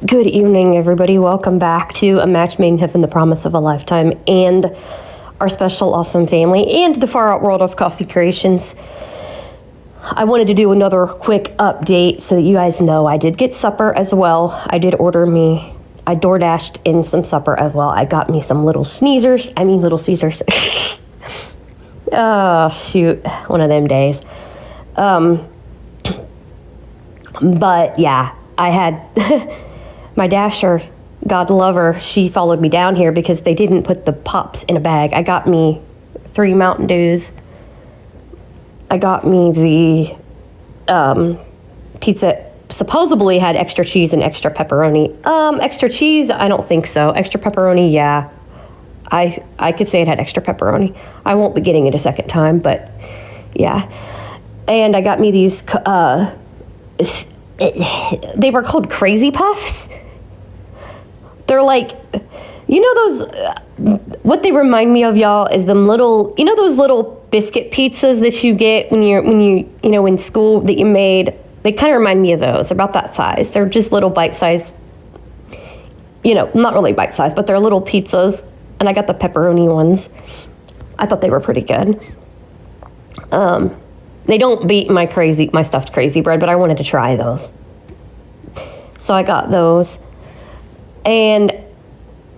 Good evening, everybody. Welcome back to A Match Made in Heaven, the Promise of a Lifetime, and our special awesome family, and the Far Out World of Coffee Creations. I wanted to do another quick update so that you guys know I did get supper as well. I DoorDashed in some supper as well. I got me some little Caesars. Oh, shoot. One of them days. But yeah, I had my Dasher, God love her, she followed me down here because they didn't put the pops in a bag. I got me 3 Mountain Dews. I got me the pizza, supposedly had extra cheese and extra pepperoni. Extra cheese, I don't think so. Extra pepperoni, yeah. I could say it had extra pepperoni. I won't be getting it a second time, but yeah. And I got me these, they were called Crazy Puffs. They're like, you know those, what they remind me of, y'all, is them little, you know those little biscuit pizzas that you get when you in school that you made? They kind of remind me of those. They're about that size. They're just little bite-sized, not really bite-sized, but they're little pizzas. And I got the pepperoni ones. I thought they were pretty good. They don't beat my stuffed crazy bread, but I wanted to try those. So I got those. And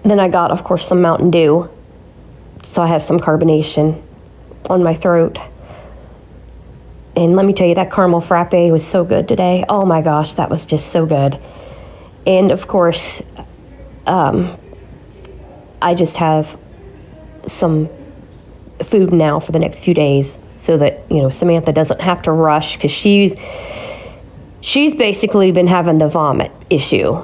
then I got, of course, some Mountain Dew. So I have some carbonation on my throat. And let me tell you, that caramel frappe was so good today. Oh my gosh, that was just so good. And of course, I just have some food now for the next few days so that, Samantha doesn't have to rush, because she's basically been having the vomit issue.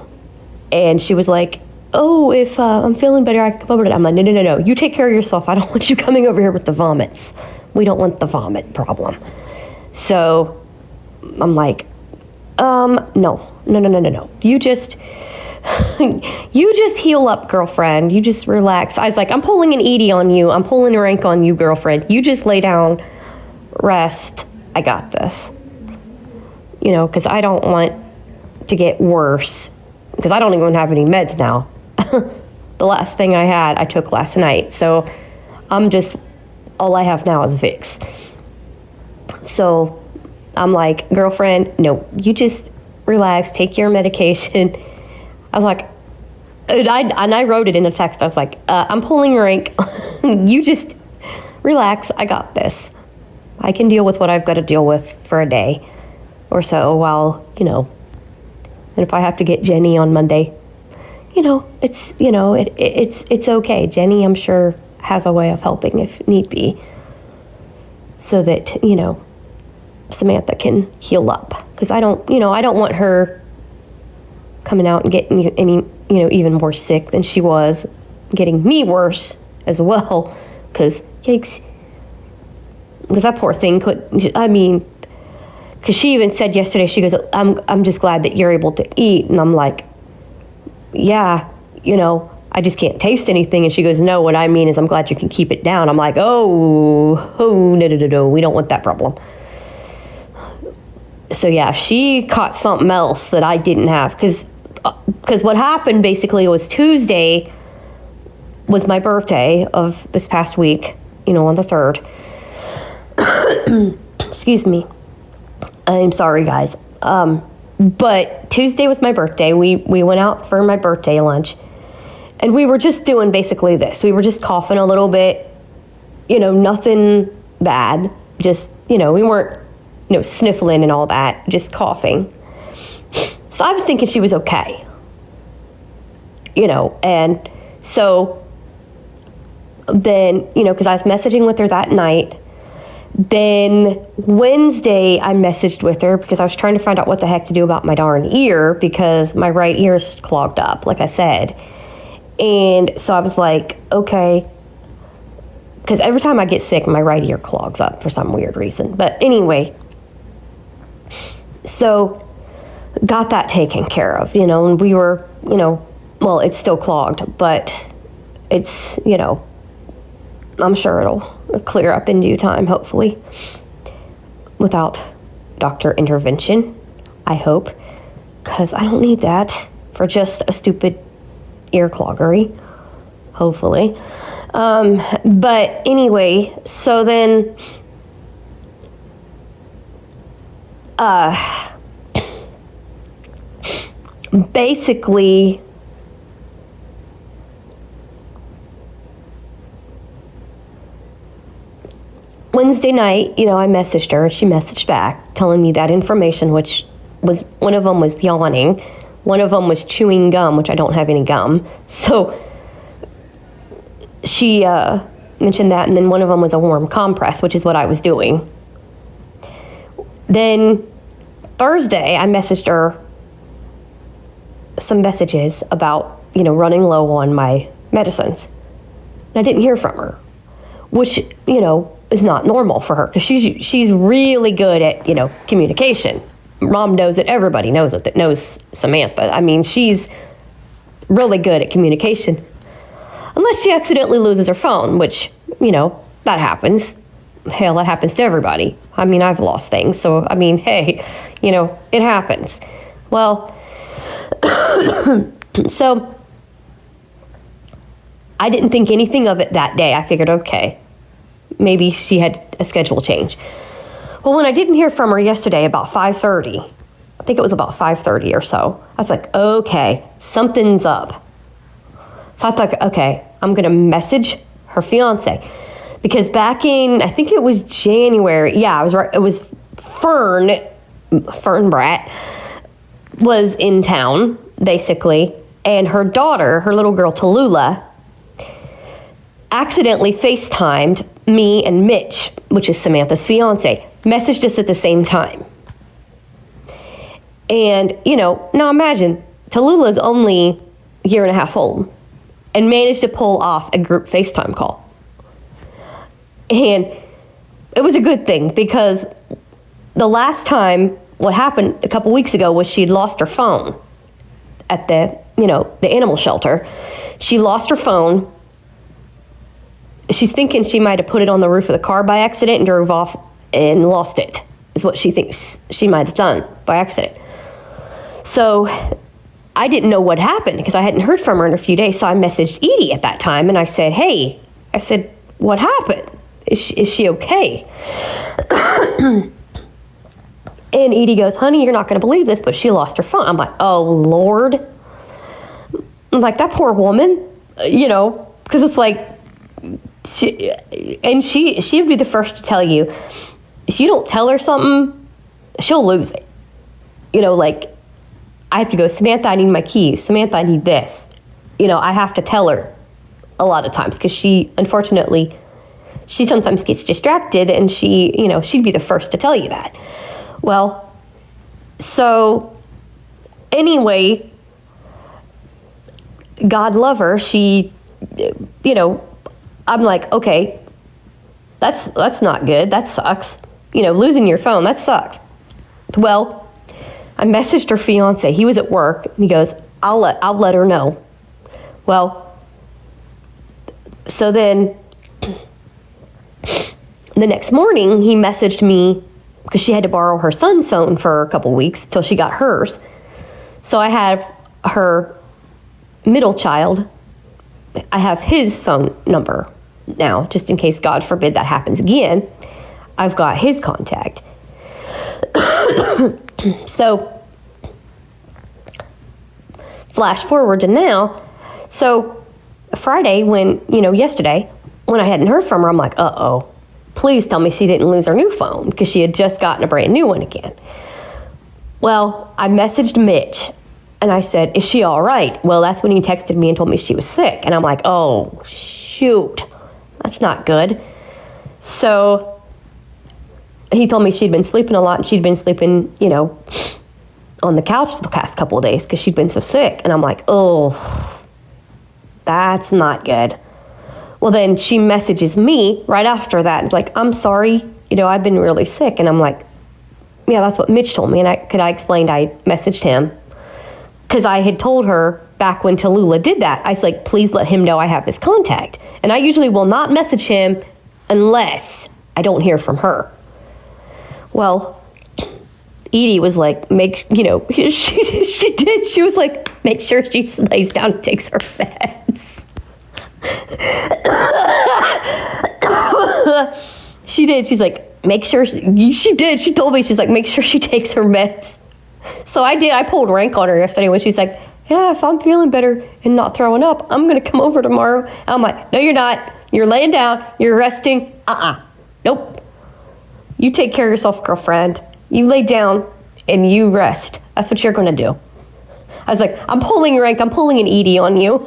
And she was like, oh, if I'm feeling better, I can come over to. I'm like, no. You take care of yourself. I don't want you coming over here with the vomits. We don't want the vomit problem. So I'm like, no. You just heal up, girlfriend. You just relax. I was like, I'm pulling an Edie on you. I'm pulling a rank on you, girlfriend. You just lay down, rest. I got this. Because I don't want to get worse. Because I don't even have any meds now. The last thing I had, I took last night. So all I have now is Vicks. So I'm like, girlfriend, no, you just relax, take your medication. I was like, and I wrote it in a text. I was like, I'm pulling rank. You just relax. I got this. I can deal with what I've got to deal with for a day or so while, and if I have to get Jenny on Monday, it's okay. Jenny, I'm sure, has a way of helping if need be, so that, Samantha can heal up. Because I don't want her coming out and getting any, even more sick than she was, getting me worse as well. Because, yikes. Because that poor thing because she even said yesterday, she goes, I'm just glad that you're able to eat. And I'm like, yeah, I just can't taste anything. And she goes, no, what I mean is I'm glad you can keep it down. I'm like, no, we don't want that problem. So yeah, she caught something else that I didn't have. Because what happened basically was Tuesday was my birthday of this past week, on the 3rd. Excuse me. I'm sorry, guys. But Tuesday was my birthday. We went out for my birthday lunch. And we were just doing basically this. We were just coughing a little bit. Nothing bad. Just, we weren't, sniffling and all that. Just coughing. So I was thinking she was okay. And so then, because I was messaging with her that night. Then Wednesday, I messaged with her because I was trying to find out what the heck to do about my darn ear, because my right ear is clogged up, like I said. And so I was like, okay, because every time I get sick, my right ear clogs up for some weird reason. But anyway, so got that taken care of, and we were, well, it's still clogged, but it's, I'm sure it'll clear up in due time, hopefully, without doctor intervention, I hope, because I don't need that. for just a stupid ear cloggery, hopefully. But anyway, so then basically Wednesday night, I messaged her. She messaged back telling me that information, which was, one of them was yawning. One of them was chewing gum, which I don't have any gum. So she mentioned that, and then one of them was a warm compress, which is what I was doing. Then Thursday, I messaged her some messages about, running low on my medicines. And I didn't hear from her, which, is not normal for her, because she's really good at, communication. Mom knows it. Everybody knows it that knows Samantha. I mean, she's really good at communication. Unless she accidentally loses her phone, which, that happens. Hell, that happens to everybody. I mean, I've lost things. So, I mean, hey, it happens. Well, so I didn't think anything of it that day. I figured, okay, maybe she had a schedule change. Well, when I didn't hear from her yesterday about 5:30, I think it was about 5:30 or so, I was like, okay, something's up. So I thought, okay, I'm going to message her fiance. Because back in, I think it was January, yeah, I was right, it was Fern Brat was in town, basically, and her daughter, her little girl, Tallulah, accidentally FaceTimed me and Mitch, which is Samantha's fiance, messaged us at the same time. And, now imagine, Tallulah's only a year and a half old and managed to pull off a group FaceTime call. And it was a good thing, because the last time, what happened a couple weeks ago was she'd lost her phone at the animal shelter. She lost her phone. She's thinking she might have put it on the roof of the car by accident and drove off and lost it, is what she thinks she might have done by accident. So I didn't know what happened, because I hadn't heard from her in a few days. So I messaged Edie at that time, and I said, hey, what happened? Is she okay? And Edie goes, honey, you're not going to believe this, but she lost her phone. I'm like, oh, Lord. I'm like, that poor woman, because it's like, she'd be the first to tell you, if you don't tell her something, she'll lose it. Like, I have to go, Samantha, I need my keys. Samantha, I need this. I have to tell her a lot of times, because she sometimes gets distracted, and she'd be the first to tell you that. Well, so anyway, God love her, she, I'm like, okay, that's not good. That sucks. Losing your phone, that sucks. Well, I messaged her fiance. He was at work, and he goes, I'll let her know. Well, so then the next morning, he messaged me, because she had to borrow her son's phone for a couple weeks till she got hers. So I have her middle child, I have his phone number now, just in case, God forbid, that happens again. I've got his contact. So, flash forward to now. So, Friday, yesterday, when I hadn't heard from her, I'm like, uh-oh, please tell me she didn't lose her new phone, because she had just gotten a brand new one again. Well, I messaged Mitch, and I said, is she all right? Well, that's when he texted me and told me she was sick. And I'm like, oh, shoot, that's not good. So he told me she'd been sleeping a lot, and she'd been sleeping, on the couch for the past couple of days because she'd been so sick. And I'm like, oh, that's not good. Well, then she messages me right after that and like, I'm sorry, I've been really sick. And I'm like, yeah, that's what Mitch told me. And I explained, I messaged him because I had told her back when Tallulah did that, I was like, please let him know I have his contact. And I usually will not message him unless I don't hear from her. Well, Edie was like, she did. She was like, make sure she lays down and takes her meds. She did. She's like, make sure she did. She told me, she's like, make sure she takes her meds. So I did. I pulled rank on her yesterday when she's like, yeah, if I'm feeling better and not throwing up, I'm going to come over tomorrow. And I'm like, no, you're not. You're laying down. You're resting. Nope. You take care of yourself, girlfriend. You lay down and you rest. That's what you're going to do. I was like, I'm pulling rank. I'm pulling an Edie on you.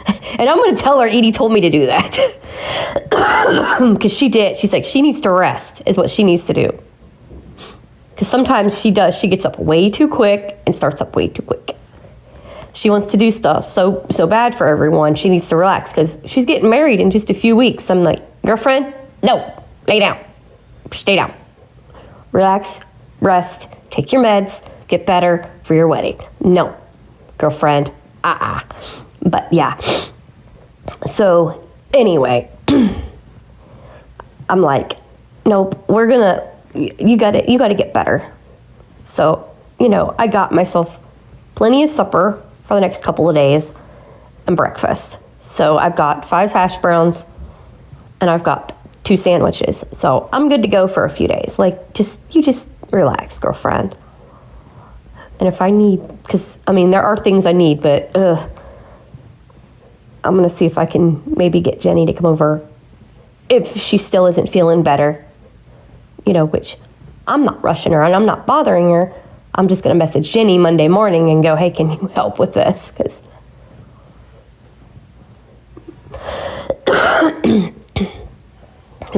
And I'm going to tell her Edie told me to do that. Because she did. She's like, she needs to rest is what she needs to do. Because sometimes she does. She gets up way too quick and starts up way too quick. She wants to do stuff so bad for everyone. She needs to relax because she's getting married in just a few weeks. I'm like, girlfriend, no, lay down. Stay down. Relax, rest, take your meds, get better for your wedding. No, girlfriend, But yeah. So anyway, I'm like, nope, you gotta get better. So, I got myself plenty of supper for the next couple of days and breakfast. So I've got 5 hash browns and I've got 2 sandwiches. So I'm good to go for a few days. Like, you just relax, girlfriend. And if I need, because, there are things I need, but I'm going to see if I can maybe get Jenny to come over if she still isn't feeling better, which I'm not rushing her and I'm not bothering her. I'm just going to message Jenny Monday morning and go, hey, can you help with this? Because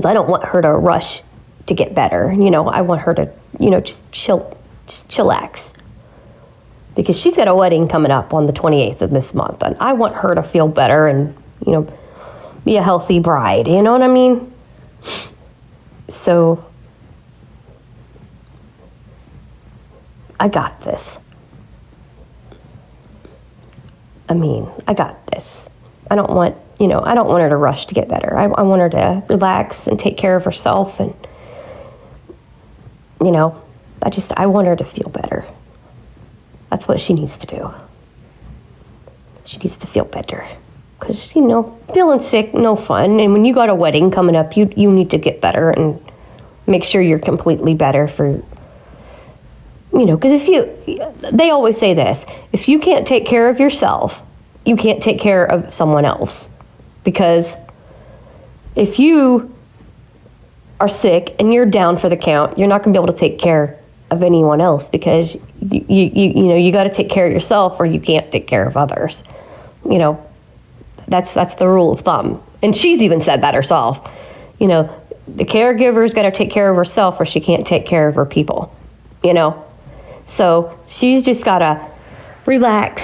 I don't want her to rush to get better. I want her to, just chillax. Because she's got a wedding coming up on the 28th of this month. And I want her to feel better and, be a healthy bride. You know what I mean? So I got this. I got this. I don't want her to rush to get better. I want her to relax and take care of herself. And, I want her to feel better. That's what she needs to do. She needs to feel better. Because, feeling sick, no fun. And when you got a wedding coming up, you need to get better and make sure you're completely better for, because they always say this, if you can't take care of yourself, you can't take care of someone else. Because if you are sick and you're down for the count, you're not going to be able to take care of anyone else because you got to take care of yourself or you can't take care of others. That's the rule of thumb. And she's even said that herself. The caregiver's got to take care of herself or she can't take care of her people. So she's just got to relax,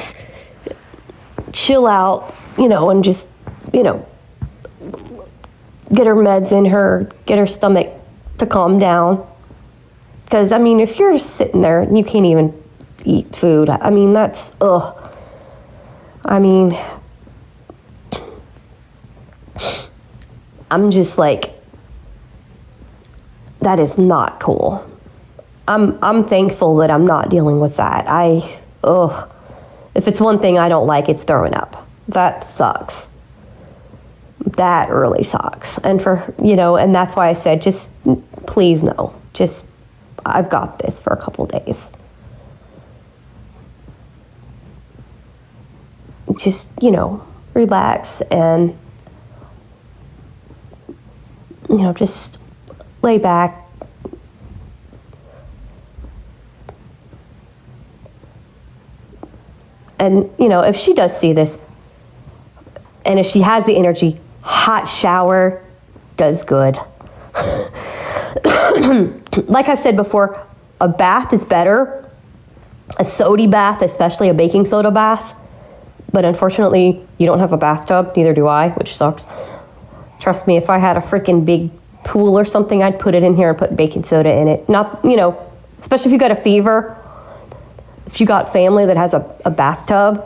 chill out, and just, get her meds in her, get her stomach to calm down. Because, if you're sitting there and you can't even eat food, that's, ugh. I'm just like, that is not cool. I'm thankful that I'm not dealing with that. If it's one thing I don't like, it's throwing up. That sucks. That really sucks. And and that's why I said, just please no. Just, I've got this for a couple days. Just, relax and, just lay back. And, if she does see this, and if she has the energy, hot shower does good. Like I've said before, a bath is better. A sody bath, especially a baking soda bath. But unfortunately, you don't have a bathtub, neither do I, which sucks. Trust me, if I had a freaking big pool or something, I'd put it in here and put baking soda in it. Not, especially if you got a fever. If you got family that has a bathtub,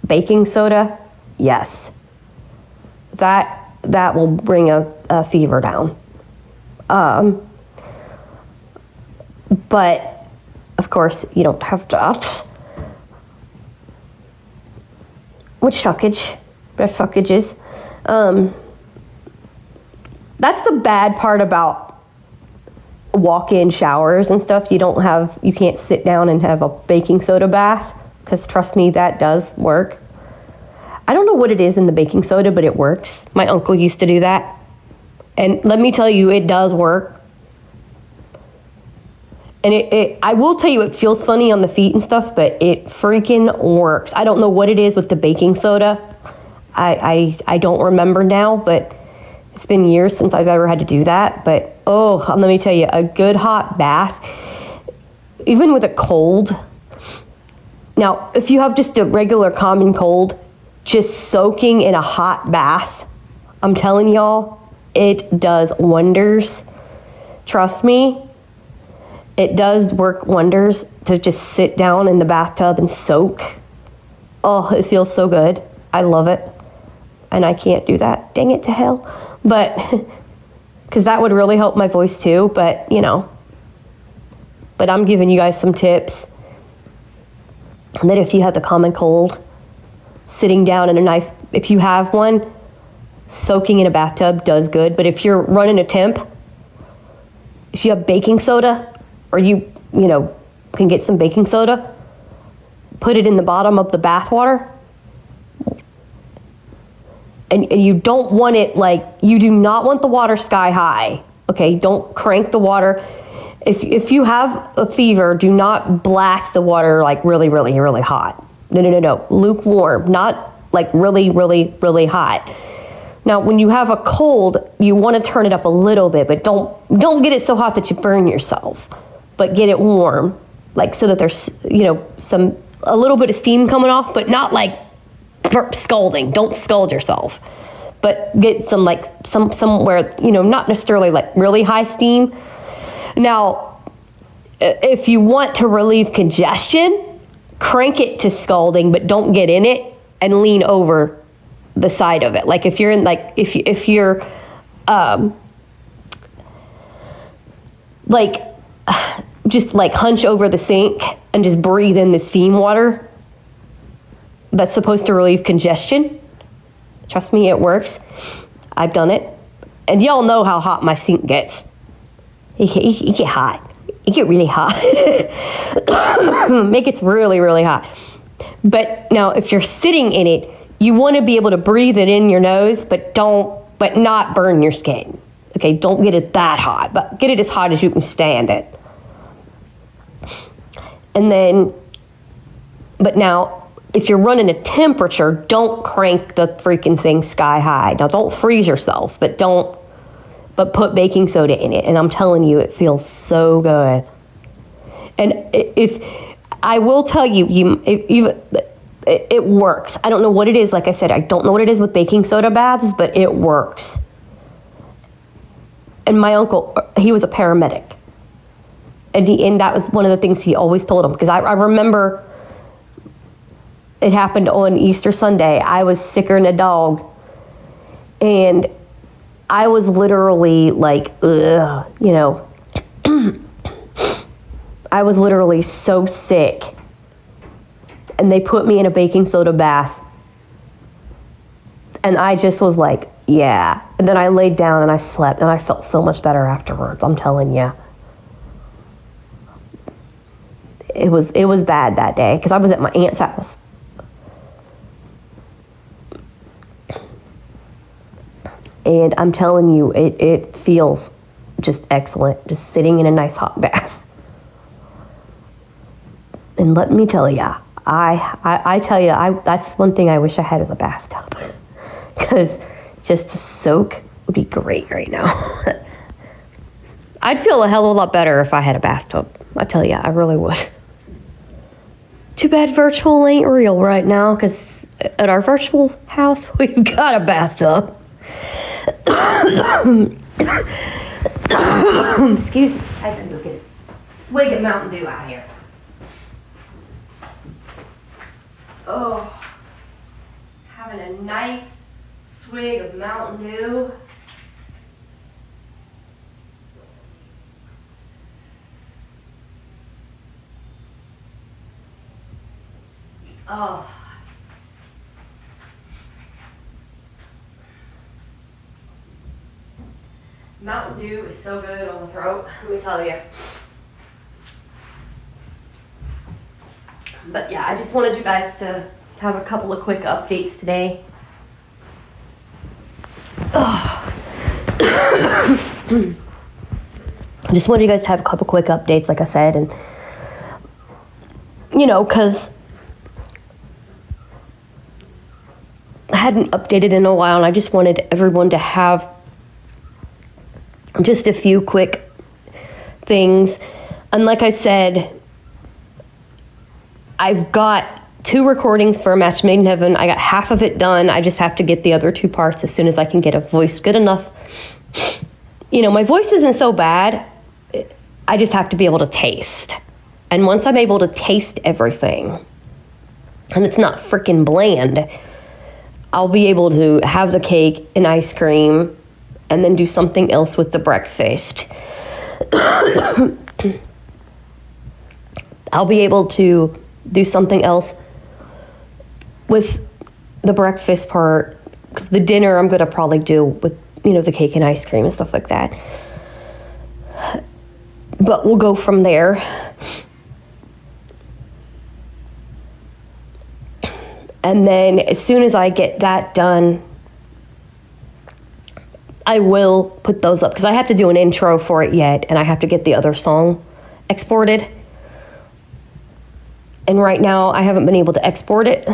baking soda, yes. That will bring a fever down. But Of course, you don't have that. Which suckage? Best suckages. That's the bad part about walk-in showers and stuff. You can't sit down and have a baking soda bath, because trust me, that does work. I don't know what it is in the baking soda, but it works. My uncle used to do that. And let me tell you, it does work. And I will tell you, it feels funny on the feet and stuff, but it freaking works. I don't know what it is with the baking soda. I don't remember now, but it's been years since I've ever had to do that. But, let me tell you, a good hot bath, even with a cold. Now, if you have just a regular common cold, just soaking in a hot bath, I'm telling y'all, it does wonders. Trust me. It does work wonders to just sit down in the bathtub and soak. Oh, it feels so good. I love it. And I can't do that. Dang it to hell. But, because that would really help my voice too. But, but I'm giving you guys some tips. And that if you have the common cold, sitting down in if you have one, soaking in a bathtub does good. But if you're running a temp, if you have baking soda, or you can get some baking soda, put it in the bottom of the bath water, and you don't want it you do not want the water sky high. Okay, don't crank the water. If you have a fever, do not blast the water really, really, really hot. No. Lukewarm, not really, really, really hot. Now, when you have a cold, you want to turn it up a little bit, but don't get it so hot that you burn yourself. But get it warm, so that there's, a little bit of steam coming off, but not scalding. Don't scald yourself. But get somewhere, not necessarily really high steam. Now, if you want to relieve congestion, crank it to scalding, but don't get in it and lean over the side of it. If you're in, if you're, just hunch over the sink and just breathe in the steam water. That's supposed to relieve congestion. Trust me, it works. I've done it. And y'all know how hot my sink gets. It get hot. It get really hot. It gets really, really hot. But now, if you're sitting in it, you want to be able to breathe it in your nose, but not burn your skin. Okay, don't get it that hot, but get it as hot as you can stand it. And then, but now, if you're running a temperature, don't crank the freaking thing sky high. Now, don't freeze yourself, but put baking soda in it. And I'm telling you, it feels so good. And if I will tell you, it works. I don't know what it is. Like I said, I don't know what it is with baking soda baths, but it works. And my uncle, he was a paramedic. And that was one of the things he always told him. Because I remember it happened on Easter Sunday. I was sicker than a dog. And I was literally I was literally so sick. And they put me in a baking soda bath. And I just was yeah. And then I laid down and I slept. And I felt so much better afterwards. I'm telling you. It was bad that day because I was at my aunt's house. And I'm telling you, it feels just excellent, just sitting in a nice hot bath. And let me tell you, I tell you, that's one thing I wish I had as a bathtub. Because just to soak would be great right now. I'd feel a hell of a lot better if I had a bathtub. I tell you, I really would. Too bad virtual ain't real right now, because at our virtual house, we've got a bathtub. Excuse me. I have to go get a swig of Mountain Dew out here. Oh, having a nice swig of Mountain Dew. Oh. Mountain Dew is so good on the throat, let me tell you. But yeah, I just wanted you guys to have a couple of quick updates today. I just wanted you guys to have a couple quick updates, like I said, and because I hadn't updated in a while, and I just wanted everyone to have just a few quick things. And like I said, I've got 2 recordings for A Match Made in Heaven. I got half of it done. I just have to get the other 2 parts as soon as I can get a voice good enough. My voice isn't so bad. I just have to be able to taste. And once I'm able to taste everything, and it's not freaking bland, I'll be able to have the cake and ice cream and then do something else with the breakfast. I'll be able to do something else with the breakfast part, because the dinner I'm going to probably do with, the cake and ice cream and stuff like that. But we'll go from there. And then as soon as I get that done, I will put those up, because I have to do an intro for it yet, and I have to get the other song exported. And right now, I haven't been able to export it.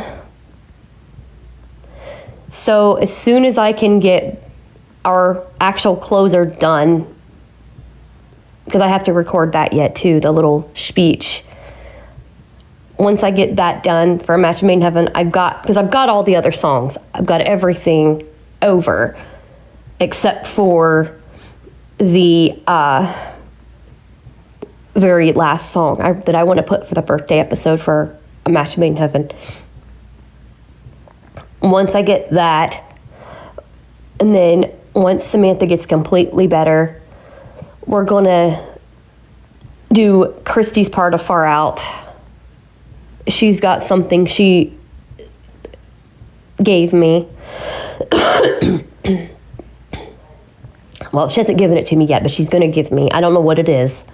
So as soon as I can get our actual closer done, because I have to record that yet too, the little speech. Once I get that done for A Match Made in Heaven, I've got all the other songs. I've got everything over, except for the very last song that I want to put for the birthday episode for A Match Made in Heaven. Once I get that, and then once Samantha gets completely better, we're going to do Christy's part of Far Out. She's got something she gave me. Well, she hasn't given it to me yet, but she's going to give me. I don't know what it is.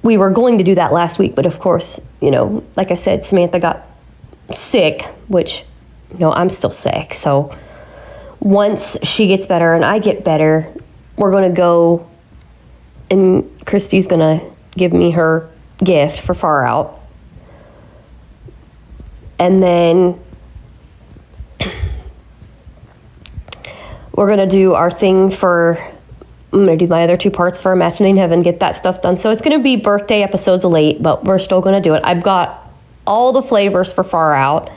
We were going to do that last week, but of course, like I said, Samantha got sick, which, I'm still sick. So once she gets better and I get better, we're going to go, and Christy's going to give me her gift for Far Out. And then we're going to do our thing I'm going to do my other 2 parts for A Match Made in Heaven, get that stuff done. So it's going to be birthday episodes late, but we're still going to do it. I've got all the flavors for Far Out,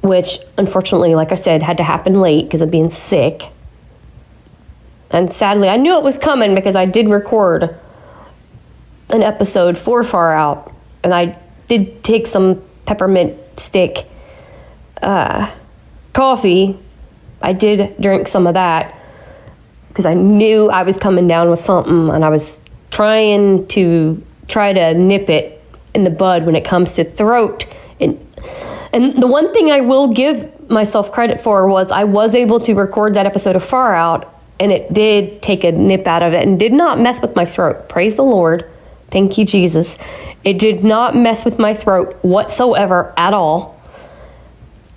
which unfortunately, like I said, had to happen late because of being sick. And sadly, I knew it was coming because I did record an episode for Far Out, and I did take some peppermint stick coffee. I did drink some of that because I knew I was coming down with something, and I was trying to nip it in the bud when it comes to throat. And the one thing I will give myself credit for was I was able to record that episode of Far Out, and it did take a nip out of it and did not mess with my throat. Praise the Lord. Thank you, Jesus. It did not mess with my throat whatsoever at all.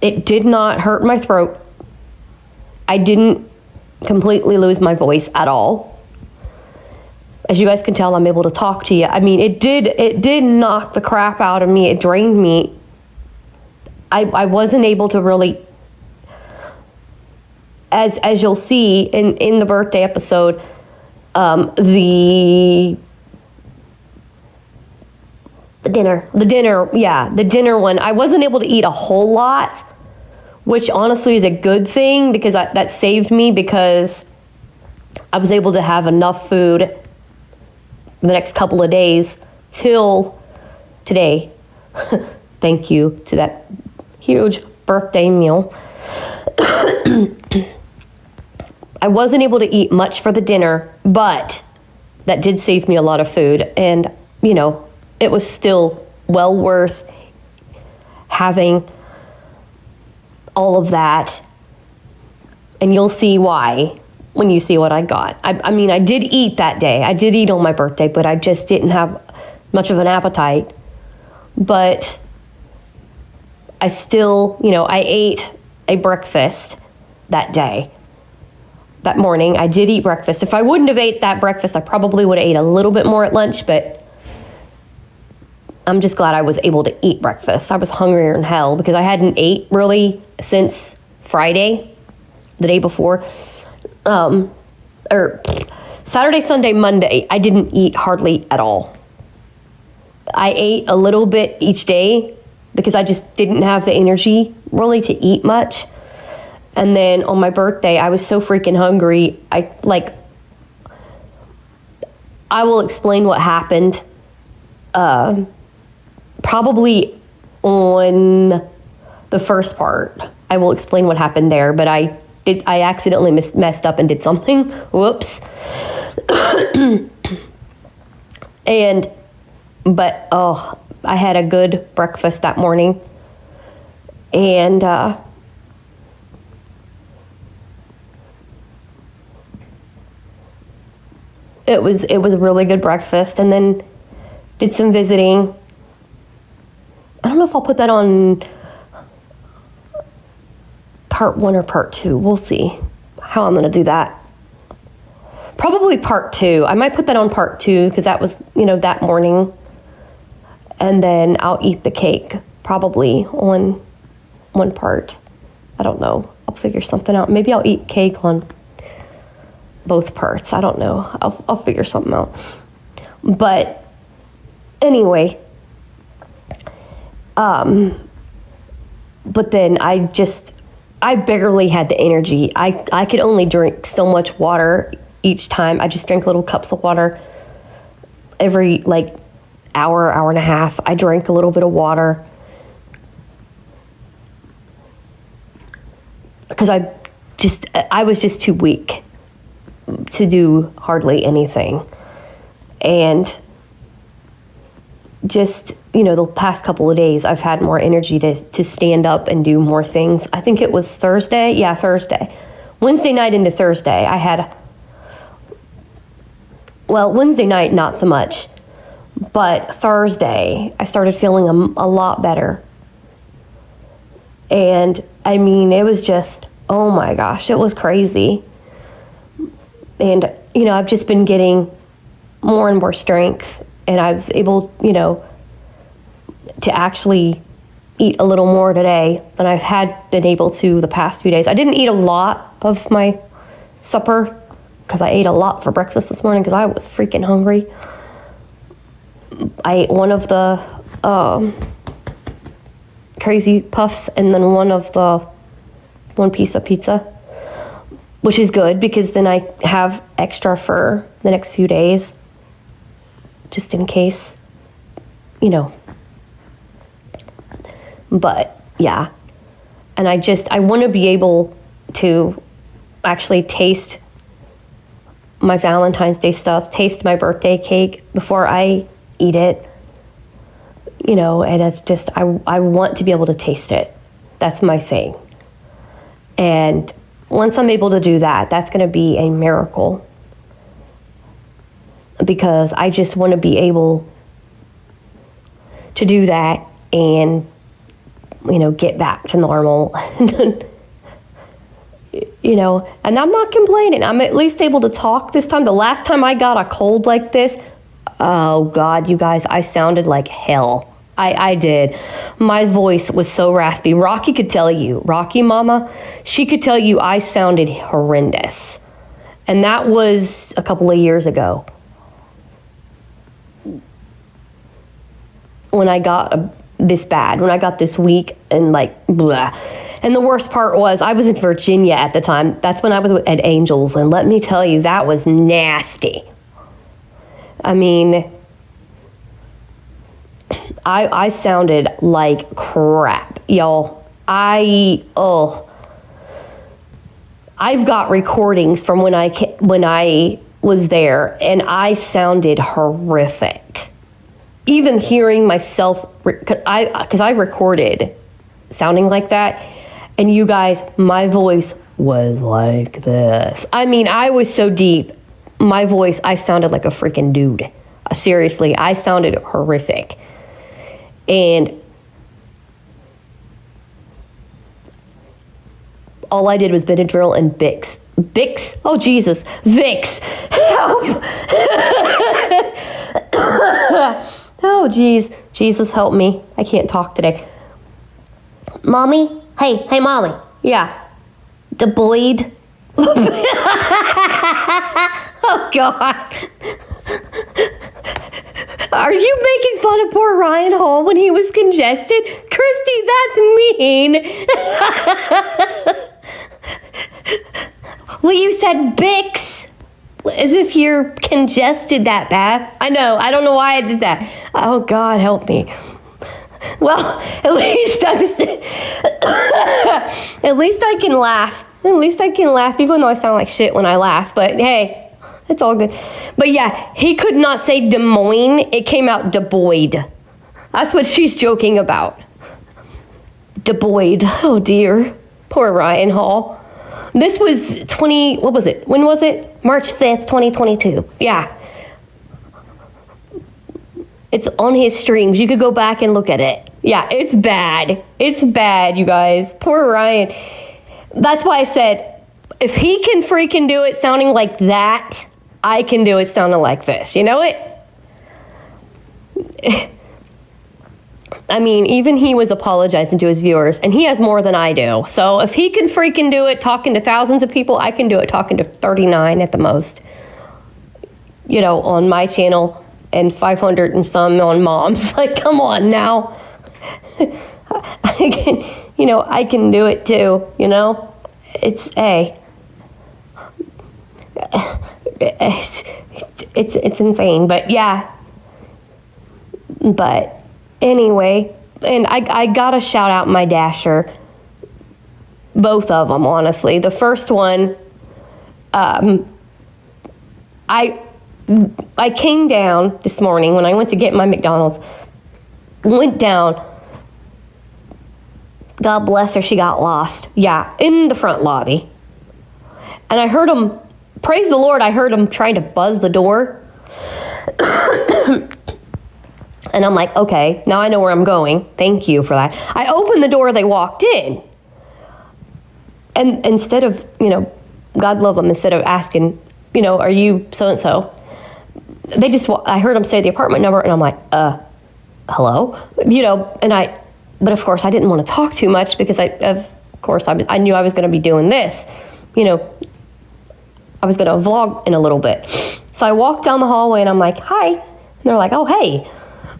It did not hurt my throat. I didn't completely lose my voice at all. As you guys can tell, I'm able to talk to you. I mean, it did knock the crap out of me. It drained me. I wasn't able to really, as you'll see in the birthday episode, the dinner one, I wasn't able to eat a whole lot, which honestly is a good thing, because that saved me, because I was able to have enough food the next couple of days till today. Thank you to that huge birthday meal. I wasn't able to eat much for the dinner, but that did save me a lot of food, and it was still well worth having all of that. And you'll see why when you see what I got. I mean, I did eat that day. I did eat on my birthday, but I just didn't have much of an appetite. But I still, I ate a breakfast that day. That morning, I did eat breakfast. If I wouldn't have ate that breakfast, I probably would have ate a little bit more at lunch, but I'm just glad I was able to eat breakfast. I was hungrier than hell because I hadn't ate really since Friday, the day before. Or Saturday, Sunday, Monday, I didn't eat hardly at all. I ate a little bit each day because I just didn't have the energy really to eat much. And then on my birthday, I was so freaking hungry. I will explain what happened probably on the first part. I will explain what happened there, but I accidentally messed up and did something. Whoops. But I had a good breakfast that morning. And it was a really good breakfast, and then did some visiting. I don't know if I'll put that on part 1 or part 2. We'll see how I'm going to do that. Probably part 2. I might put that on part 2 because that was, that morning. And then I'll eat the cake probably on one part. I don't know. I'll figure something out. Maybe I'll eat cake on both parts. I don't know. I'll figure something out. But anyway, but then I barely had the energy. I could only drink so much water each time. I just drank little cups of water every hour and a half. I drank a little bit of water because I was just too weak to do hardly anything. And just, the past couple of days, I've had more energy to stand up and do more things. I think it was Thursday. Yeah, Thursday. Wednesday night into Thursday, Wednesday night, not so much. But Thursday, I started feeling a lot better. And, I mean, it was just, oh my gosh, it was crazy. And, I've just been getting more and more strength. And I was able, to actually eat a little more today than I've been able to the past few days. I didn't eat a lot of my supper because I ate a lot for breakfast this morning because I was freaking hungry. I ate one of the crazy puffs and then one piece of pizza, which is good because then I have extra for the next few days, just in case, But yeah, and I want to be able to actually taste my Valentine's Day stuff, taste my birthday cake before I eat it, and it's just, I want to be able to taste it. That's my thing. And once I'm able to do that, that's going to be a miracle, because I just want to be able to do that and, get back to normal. And I'm not complaining. I'm at least able to talk this time. The last time I got a cold like this, oh God, you guys, I sounded like hell. I did. My voice was so raspy. Rocky could tell you, Rocky Mama, she could tell you I sounded horrendous. And that was a couple of years ago. When I got this bad, when I got this weak and blah. And the worst part was I was in Virginia at the time. That's when I was at Angels. And let me tell you, that was nasty. I mean, I sounded like crap, y'all. I've got recordings from when I was there, and I sounded horrific. even hearing myself, because I recorded sounding like that, and you guys, my voice was like this. I mean, I was so deep. My voice, I sounded like a freaking dude. Seriously, I sounded horrific. And all I did was Benadryl and Vicks. Vicks? Oh, Jesus. Vicks. Help. Oh, jeez. Jesus, help me. I can't talk today. Mommy? Hey, Molly. Yeah. The Boyd. Oh, God. Are you making fun of poor Ryan Hall when he was congested? Christy, that's mean. Well, you said Bix. As if you're congested that bad. I know. I don't know why I did that. Oh, God, help me. Well, at least I can laugh. At least I can laugh, even though I sound like shit when I laugh. But hey, it's all good. But yeah, he could not say Des Moines. It came out Du Bois. That's what she's joking about. Du Bois. Oh dear. Poor Ryan Hall. This was what was it? When was it? March 5th, 2022. Yeah. It's on his streams. You could go back and look at it. Yeah, it's bad. It's bad, you guys. Poor Ryan. That's why I said, if he can freaking do it sounding like that, I can do it sounding like this. You know it? I mean, even he was apologizing to his viewers, and he has more than I do. So if he can freaking do it talking to thousands of people, I can do it talking to 39 at the most. You know, on my channel, and 500 and some on Mom's. Like, come on now. I can do it too, you know? It's insane, but yeah. But anyway, and I gotta shout out my Dasher. Both of them, honestly. The first one, I came down this morning when I went to get my McDonald's. Went down. God bless her, she got lost. Yeah, in the front lobby. And I heard him, praise the Lord, I heard him trying to buzz the door. And I'm like, okay, now I know where I'm going. Thank you for that. I opened the door, they walked in. And instead of, God love them, instead of asking, are you so-and-so? I heard him say the apartment number, and I'm like, hello? But of course I didn't want to talk too much because I knew I was going to be doing this. I was going to vlog in a little bit. So I walked down the hallway and I'm like, hi. And they're like, oh, hey.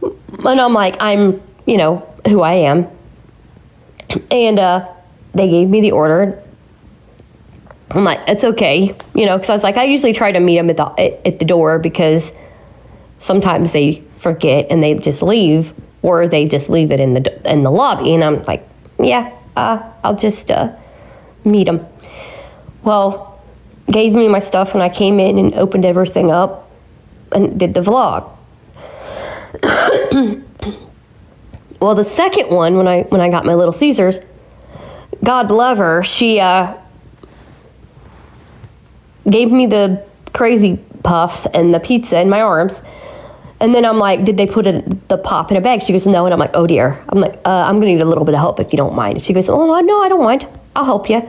And I'm like, I'm, who I am. And they gave me the order. I'm like, it's okay. Because I was like, I usually try to meet them at the door because sometimes they forget and they just leave, or they just leave it in the lobby. And I'm like, yeah, I'll just meet them. Well, gave me my stuff and I came in and opened everything up and did the vlog. Well, the second one, when I got my Little Caesars, God love her, she gave me the crazy puffs and the pizza in my arms. And then I'm like, did they put the pop in a bag? She goes, no. And I'm like, oh dear. I'm like, I'm gonna need a little bit of help if you don't mind. And she goes, oh no, I don't mind. I'll help you.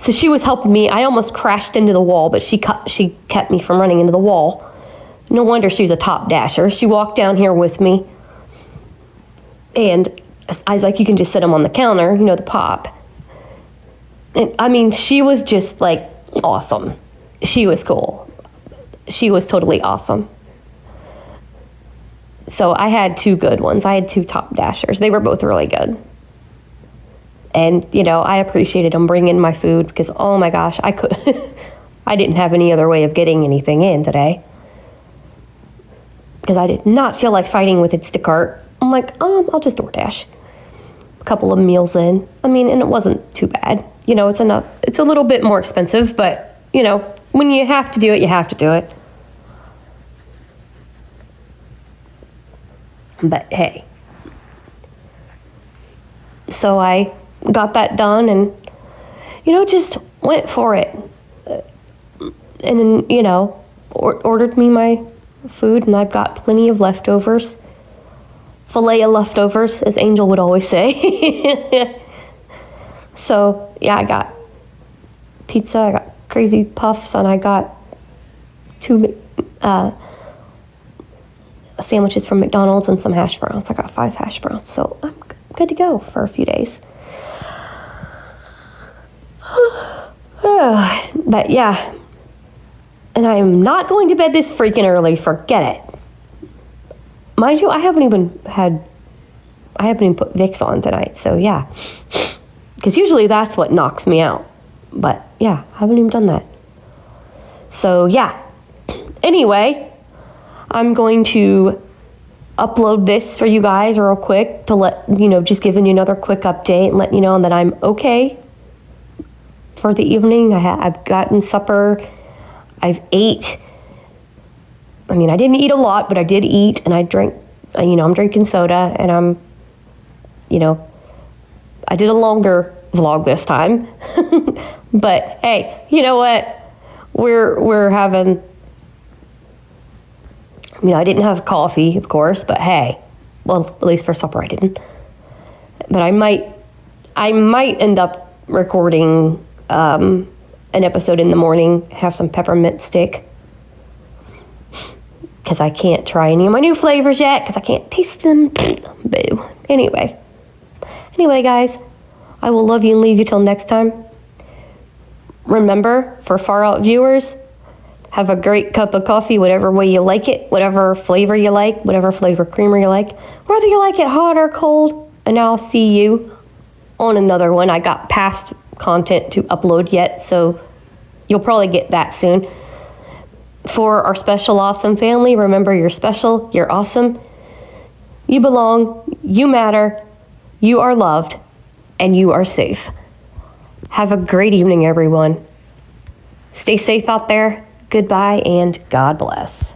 So she was helping me. I almost crashed into the wall, but she kept me from running into the wall. No wonder she was a top dasher. She walked down here with me. And I was like, you can just set them on the counter, the pop. And I mean, she was just like awesome. She was cool. She was totally awesome. So I had two good ones. I had two top dashers. They were both really good. And, I appreciated them bringing my food because, oh my gosh, I didn't have any other way of getting anything in today. Because I did not feel like fighting with Instacart. I'm like, I'll just DoorDash. A couple of meals in. I mean, and it wasn't too bad. It's enough. It's a little bit more expensive, but, when you have to do it, you have to do it. But hey. So I got that done and, just went for it. And then, ordered me my food, and I've got plenty of leftovers. Filet of leftovers, as Angel would always say. So, yeah, I got pizza, I got crazy puffs, and I got 2 sandwiches from McDonald's and some hash browns. I got 5 hash browns, so I'm good to go for a few days. But yeah, and I am not going to bed this freaking early. Forget it. Mind you, I haven't even put Vicks on tonight. So yeah, because usually that's what knocks me out. But yeah, I haven't even done that. So yeah. Anyway, I'm going to upload this for you guys real quick to let just giving you another quick update and letting you know that I'm okay for the evening. I've gotten supper. I've ate. I mean, I didn't eat a lot, but I did eat, and I drank. I'm drinking soda, and I did a longer vlog this time. But hey, you know what? We're having. I didn't have coffee, of course, but hey, well, at least for supper I didn't. But I might end up recording an episode in the morning, have some peppermint stick, because I can't try any of my new flavors yet, because I can't taste them. Boo. Anyway, guys, I will love you and leave you till next time. Remember, for far out viewers, have a great cup of coffee, whatever way you like it, whatever flavor you like, whatever flavor creamer you like, whether you like it hot or cold. And I'll see you on another one. I got past content to upload yet, so you'll probably get that soon. For our special awesome family, remember, you're special, you're awesome, you belong, you matter, you are loved, and you are safe. Have a great evening, everyone. Stay safe out there. Goodbye and God bless.